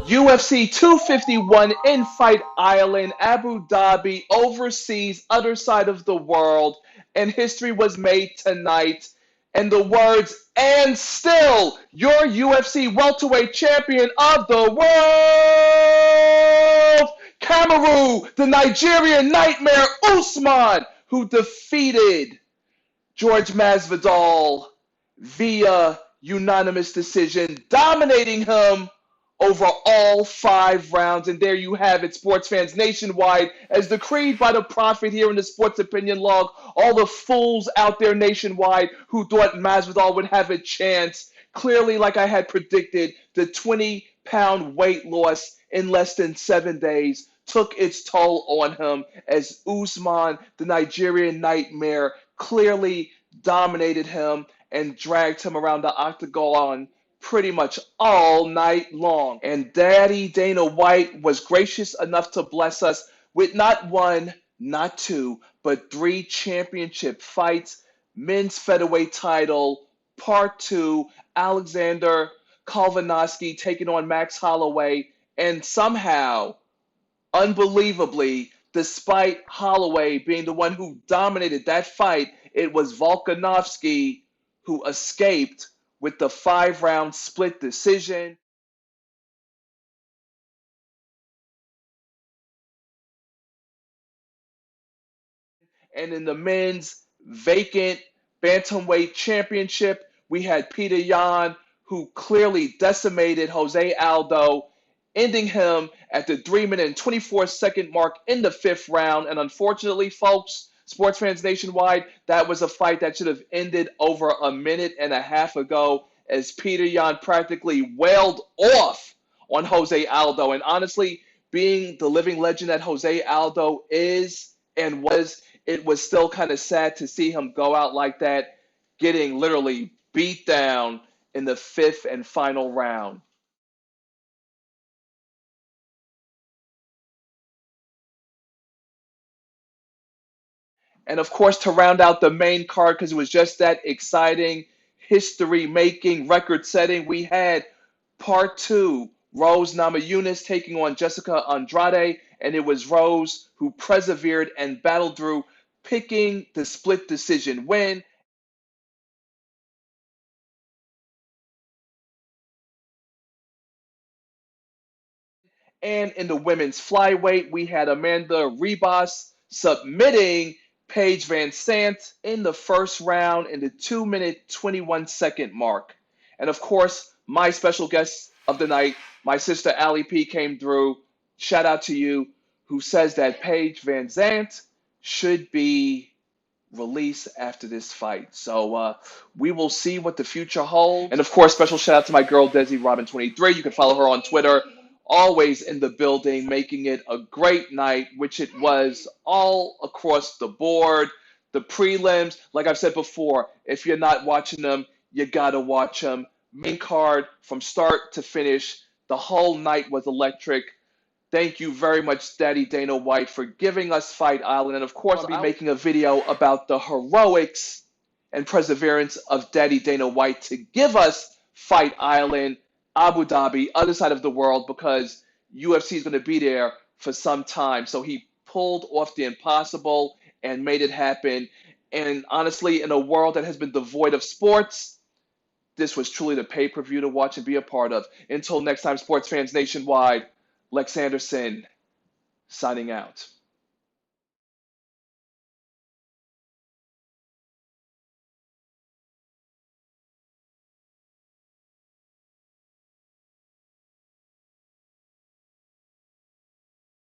UFC 251 in Fight Island, Abu Dhabi, overseas, other side of the world, and history was made tonight. And the words, and still, your UFC welterweight champion of the world, Kamaru, the Nigerian nightmare Usman, who defeated Jorge Masvidal via unanimous decision, dominating him over all 5 rounds. And there you have it, sports fans nationwide, as decreed by the prophet here in the Sports Opinion Log. All the fools out there nationwide who thought Masvidal would have a chance. Clearly, like I had predicted, the 20-pound weight loss in less than 7 days took its toll on him, as Usman, the Nigerian nightmare, clearly dominated him and dragged him around the octagon pretty much all night long. And Daddy Dana White was gracious enough to bless us with not 1, not 2, but 3 championship fights. Men's featherweight title, part 2, Alexander Volkanovski taking on Max Holloway. And somehow, unbelievably, despite Holloway being the one who dominated that fight, it was Volkanovski who escaped with the 5-round split decision. And in the men's vacant Bantamweight championship, we had Peter Yan, who clearly decimated Jose Aldo, ending him at the 3-minute and 24-second mark in the 5th round. And unfortunately, folks, sports fans nationwide, that was a fight that should have ended over a minute and a half ago, as Peter Yan practically wailed off on Jose Aldo. And honestly, being the living legend that Jose Aldo is and was, it was still kind of sad to see him go out like that, getting literally beat down in the 5th and final round. And of course, to round out the main card, because it was just that exciting, history-making, record-setting, we had part 2, Rose Namajunas taking on Jessica Andrade, and it was Rose who persevered and battled through, picking the split decision win. And in the women's flyweight, we had Amanda Ribas submitting Paige Van Sant in the 1st round in the 2-minute, 21-second mark. And of course, my special guest of the night, my sister Ali P, came through. Shout out to you, who says that Paige Van Sant should be released after this fight. So we will see what the future holds. And of course, special shout out to my girl Desi Robin 23. You can follow her on Twitter. Always in the building, making it a great night, which it was all across the board. The prelims, like I've said before, if you're not watching them, you gotta watch them. Main card from start to finish, the whole night was electric. Thank you very much, Daddy Dana White, for giving us Fight Island. And of course, I'll be making a video about the heroics and perseverance of Daddy Dana White to give us Fight Island, Abu Dhabi, other side of the world, because UFC is going to be there for some time. So he pulled off the impossible and made it happen. And honestly, in a world that has been devoid of sports, this was truly the pay-per-view to watch and be a part of. Until next time, sports fans nationwide, Lex Anderson signing out.